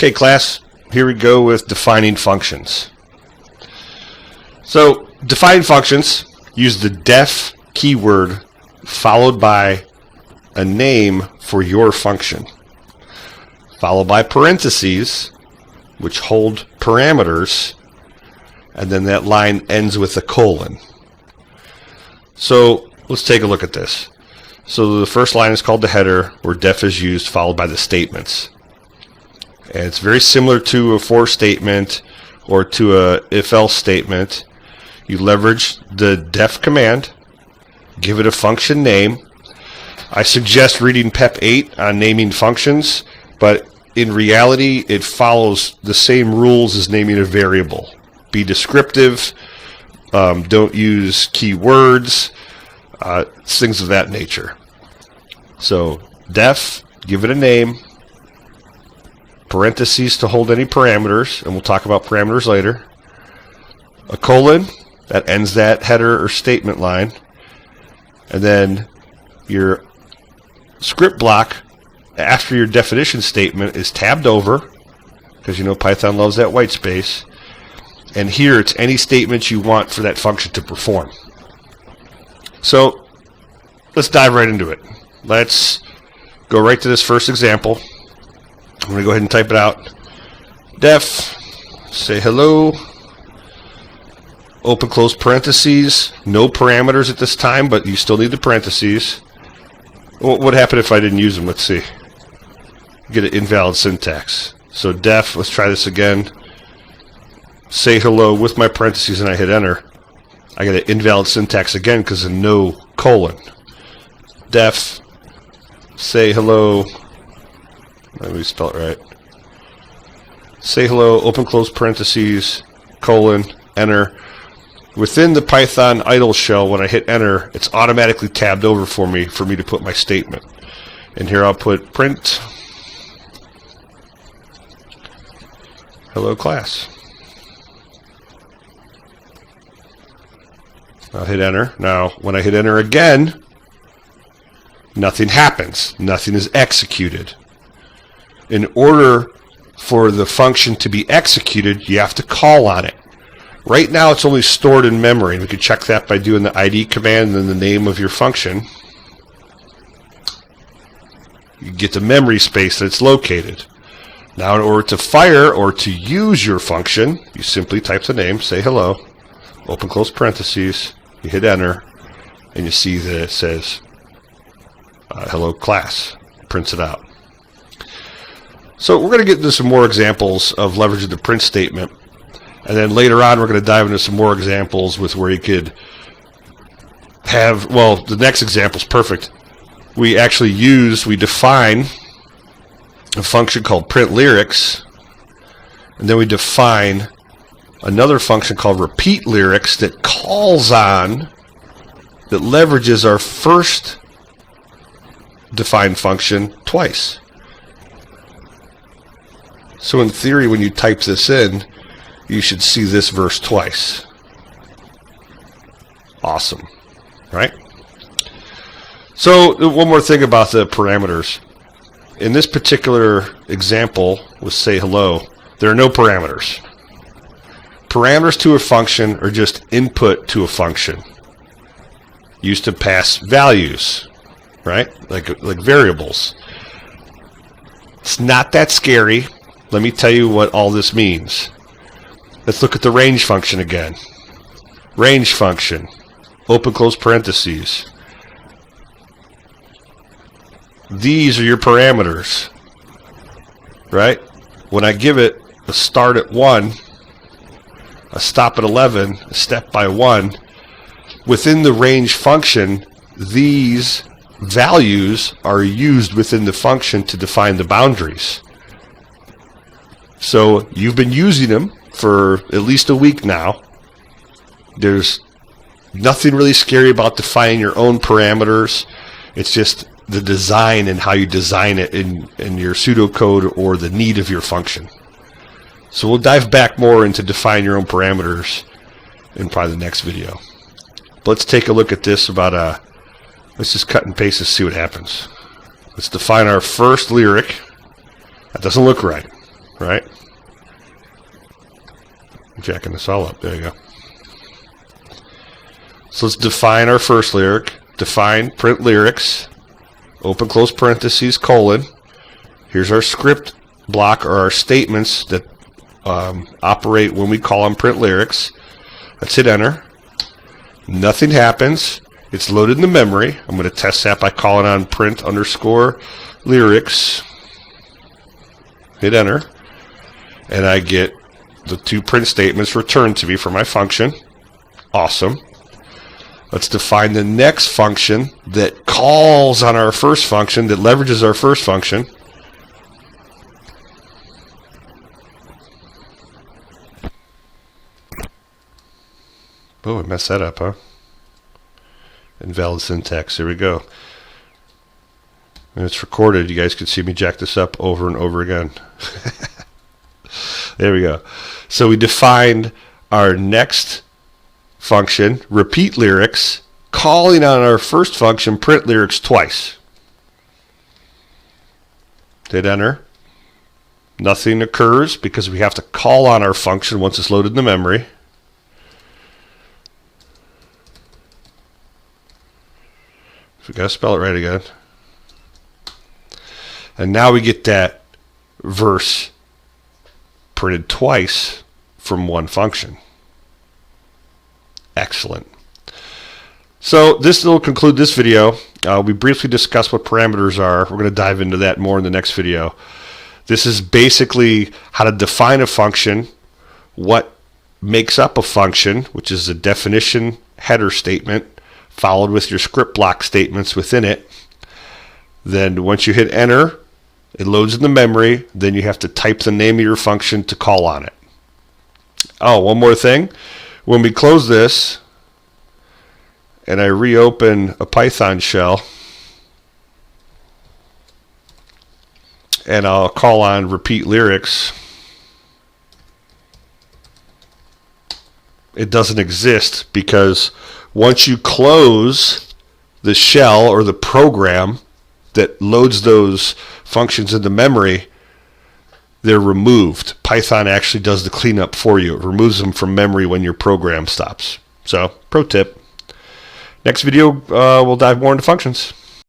Okay, class, here we go with defining functions. So, defining functions use the def keyword followed by a name for your function, followed by parentheses, which hold parameters, and then that line ends with a colon. So, let's take a look at this. So the first line is called the header, where def is used, followed by the statements. And it's very similar to a for statement or to a if-else statement. You leverage the def command, give it a function name. I suggest reading PEP 8 on naming functions, but in reality it follows the same rules as naming a variable. Be descriptive, don't use keywords, things of that nature. So def, give it a name, parentheses to hold any parameters, and we'll talk about parameters later, a colon that ends that header or statement line, and then your script block after your definition statement is tabbed over, because you know Python loves that white space, and here it's any statement you want for that function to perform. So let's dive right into it. Let's go right to this first example. I'm going to go ahead and type it out. Def, say hello, open close parentheses, no parameters at this time, but you still need the parentheses. What would happen if I didn't use them? Let's see. Get an invalid syntax. So def, let's try this again. Say hello with my parentheses and I hit enter. I get an invalid syntax again because of no colon. Def, say hello. Let me spell it right. Say hello, open close parentheses, colon, enter. Within the Python idle shell, when I hit enter, it's automatically tabbed over for me to put my statement. And here I'll put print hello class. I'll hit enter. Now, when I hit enter again, nothing happens. Nothing is executed. In order for the function to be executed, you have to call on it. Right now, it's only stored in memory. We could check that by doing the id command and then the name of your function. You get the memory space that it's located. Now, in order to fire or to use your function, you simply type the name, say hello, open close parentheses, you hit enter, and you see that it says hello class. Prints it out. So we're going to get into some more examples of leveraging the print statement. And then later on, we're going to dive into some more examples with where you could have, well, the next example is perfect. We define a function called print lyrics, and then we define another function called repeat lyrics that calls on, that leverages our first defined function twice. So in theory, when you type this in, you should see this verse twice. Awesome, right? So one more thing about the parameters. In this particular example with say hello, there are no parameters. Parameters to a function are just input to a function, used to pass values, right? Like variables. It's not that scary. Let me tell you what all this means. Let's look at the range function again. Range function, open close parentheses. These are your parameters, right? When I give it a start at 1, a stop at 11, a step by 1, within the range function, these values are used within the function to define the boundaries. So you've been using them for at least a week now. There's nothing really scary about defining your own parameters. It's just the design and how you design it in your pseudocode or the need of your function. So we'll dive back more into define your own parameters in probably the next video. But let's take a look at this about let's just cut and paste and see what happens. Let's define our first lyric. That doesn't look right, right? I'm jacking this all up. There you go. So let's define our first lyric. Define print lyrics, open close parentheses, colon. Here's our script block, or our statements that operate when we call on print lyrics. Let's hit enter. Nothing happens. It's loaded in the memory. I'm going to test that by calling on print underscore lyrics. Hit enter. And I get the 2 print statements returned to me for my function. Awesome. Let's define the next function that calls on our first function, that leverages our first function. Oh, I messed that up, huh? Invalid syntax. There we go. And it's recorded. You guys can see me jack this up over and over again. There we go. So we defined our next function, repeat lyrics, calling on our first function, print lyrics, twice. Hit enter. Nothing occurs because we have to call on our function once it's loaded in the memory. So we got to spell it right again. And now we get that verse printed twice from one function. Excellent. So this will conclude this video. We briefly discussed what parameters are. We're going to dive into that more in the next video. This is basically how to define a function, what makes up a function, which is a definition header statement, followed with your script block statements within it. Then once you hit enter, it loads in the memory. Then you have to type the name of your function to call on it. Oh, one more thing. When we close this and I reopen a Python shell and I'll call on repeat lyrics, it doesn't exist because once you close the shell or the program that loads those functions into memory, they're removed. Python actually does the cleanup for you. It removes them from memory when your program stops. So, pro tip. Next video, we'll dive more into functions.